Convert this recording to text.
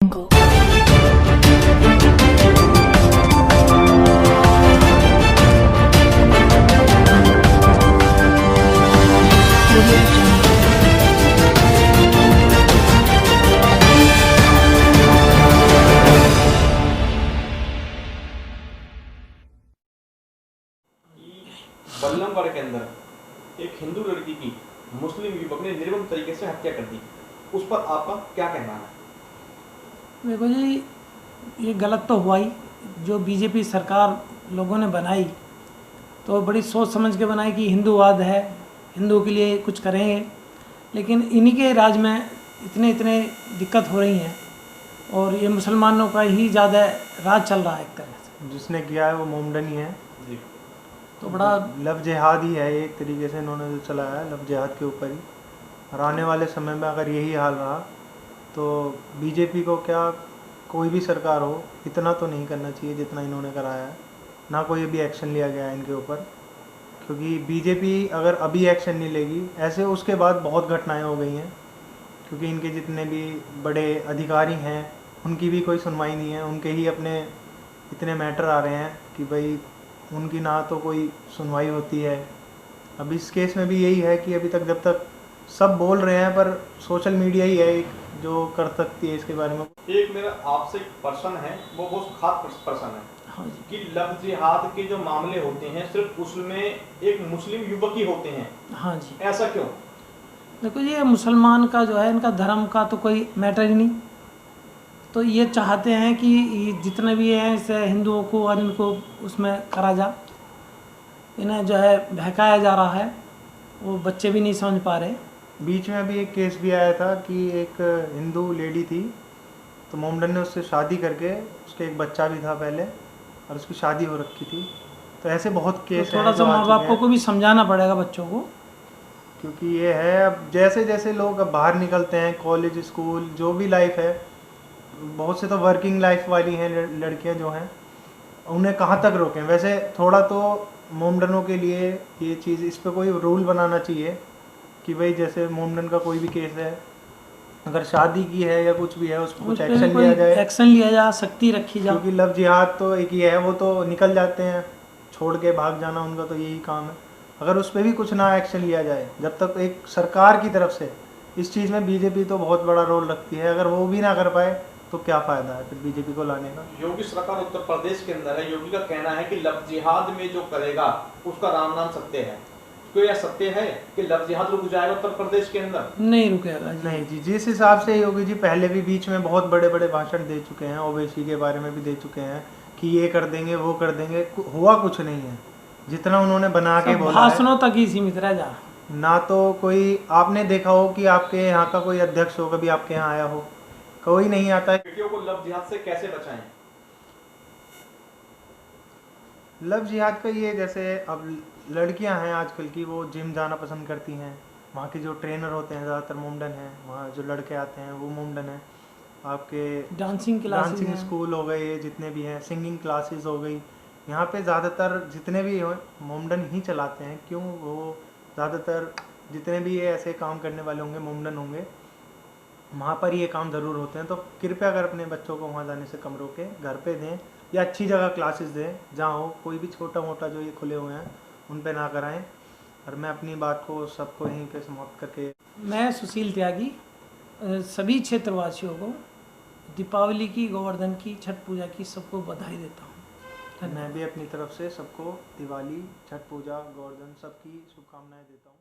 Jungle. Audio Jungle. Ballabhgarh के अंदर एक हिंदू लड़की की मुस्लिम युवक ने निर्मम तरीके से हत्या कर दी, उस पर आपका क्या कहना है? देखो जी, ये गलत तो हुआ ही। जो बीजेपी सरकार लोगों ने बनाई तो बड़ी सोच समझ के बनाई कि हिंदूवाद है, हिंदू के लिए कुछ करेंगे, लेकिन इन्हीं के राज में इतने दिक्कत हो रही हैं और ये मुसलमानों का ही ज़्यादा राज चल रहा है एक तरह से। जिसने किया है वो मोमडन ही है। जी, तो बड़ा लव जिहाद ही है, एक तरीके से इन्होंने जो चलाया है लव जिहाद के ऊपर ही। और आने वाले समय में अगर यही हाल रहा तो बीजेपी को क्या, कोई भी सरकार हो, इतना तो नहीं करना चाहिए जितना इन्होंने कराया है। ना कोई भी एक्शन लिया गया है इनके ऊपर, क्योंकि बीजेपी अगर अभी एक्शन नहीं लेगी, ऐसे उसके बाद बहुत घटनाएं हो गई हैं। क्योंकि इनके जितने भी बड़े अधिकारी हैं उनकी भी कोई सुनवाई नहीं है, उनके ही अपने इतने मैटर आ रहे हैं कि भाई उनकी ना तो कोई सुनवाई होती है। अब इस केस में भी यही है कि अभी तक जब तक सब बोल रहे हैं, पर सोशल मीडिया ही है एक जो कर सकती है इसके बारे में। एक मेरा आपसे एक पर्सन है, वो बहुत खास पर्सन है हाँ जी, कि लव जिहाद के जो मामले होते हैं सिर्फ उसमें एक मुस्लिम युवक ही होते हैं, हाँ जी। ऐसा क्यों? देखो जी, ये मुसलमान का जो है, इनका धर्म का तो कोई मैटर ही नहीं। तो ये चाहते हैं कि ये जितने भी हैं इसे हिंदुओं को और इनको उसमें करा जा, इन्हें जो है बहकाया जा रहा है। वो बच्चे भी नहीं समझ पा रहे। बीच में अभी एक केस भी आया था कि एक हिंदू लेडी थी, तो मोमडन ने उससे शादी करके, उसके एक बच्चा भी था पहले और उसकी शादी हो रखी थी। तो ऐसे बहुत तो केस थोड़ा हैं सा जो आ माँ चुके बाप हैं। को भी समझाना पड़ेगा बच्चों को। क्योंकि ये है, अब जैसे जैसे लोग अब बाहर निकलते हैं, कॉलेज स्कूल जो भी लाइफ है, बहुत से तो वर्किंग लाइफ वाली हैं लड़कियां जो हैं, उन्हें कहाँ तक रोकें। वैसे थोड़ा तो मोमडनों के लिए ये चीज़, इस पर कोई रूल बनाना चाहिए कि भाई जैसे मोमडन का कोई भी केस है, अगर शादी की है या कुछ भी है, उस पर कुछ उस पे भी एक्शन कोई लिया जाए। एक्शन लिया जा, सख्ती रखी जा। क्योंकि लव जिहाद तो एक ही है, वो तो निकल जाते हैं, छोड़ के भाग जाना उनका तो यही काम है। अगर उस पर भी कुछ ना एक्शन लिया जाए, जब तक एक सरकार की तरफ से, इस चीज़ में बीजेपी तो बहुत बड़ा रोल रखती है, अगर वो भी ना कर पाए तो क्या फ़ायदा है फिर बीजेपी को लाने का। योगी सरकार उत्तर प्रदेश के अंदर है, योगी का कहना है कि लव जिहाद में जो करेगा उसका राम नाम सत्य है। तो यह सत्य है कि लव जिहाद रुक जाएगा उत्तर प्रदेश के अंदर? नहीं रुकेगा जी। नहीं जी, जिस हिसाब से योगी जी पहले भी बीच में बहुत बड़े बड़े भाषण दे चुके हैं, ओवैसी के बारे में भी दे चुके हैं कि ये कर देंगे वो कर देंगे, हुआ कुछ नहीं है। जितना उन्होंने बना के सब बोला है, भाषणों तक ही सीमित रह जा। ना तो कोई आपने देखा हो कि आपके यहाँ का कोई अध्यक्ष हो कभी आपके यहाँ आया हो, कोई नहीं आता है। बेटियों को लव जिहाद से कैसे बचाएं? लव जिहाद का ये, जैसे अब लड़कियां हैं आजकल की, वो जिम जाना पसंद करती हैं, वहाँ के जो ट्रेनर होते हैं ज़्यादातर मोमडन हैं, वहाँ जो लड़के आते हैं वो मोमडन हैं। आपके डांसिंग क्लासेस डांसिंग हैं। स्कूल हो गए, ये जितने भी हैं, सिंगिंग क्लासेस हो गई, यहाँ पे ज़्यादातर जितने भी हो मोमडन ही चलाते हैं। क्यों? वो ज़्यादातर जितने भी ये ऐसे काम करने वाले होंगे मोमडन होंगे, वहाँ पर ये काम ज़रूर होते हैं। तो कृपया अगर अपने बच्चों को वहाँ जाने से कम रोकें, घर पे दें या अच्छी जगह क्लासेस दें जहाँ हो। कोई भी छोटा मोटा जो ये खुले हुए हैं उन पे ना कराएं। और मैं अपनी बात को सबको यहीं पे समाप्त करके, मैं सुशील त्यागी सभी क्षेत्रवासियों को दीपावली की, गोवर्धन की, छठ पूजा की सबको बधाई देता हूँ। मैं भी अपनी तरफ से सबको दिवाली, छठ पूजा, गोवर्धन सबकी शुभकामनाएं देता हूँ।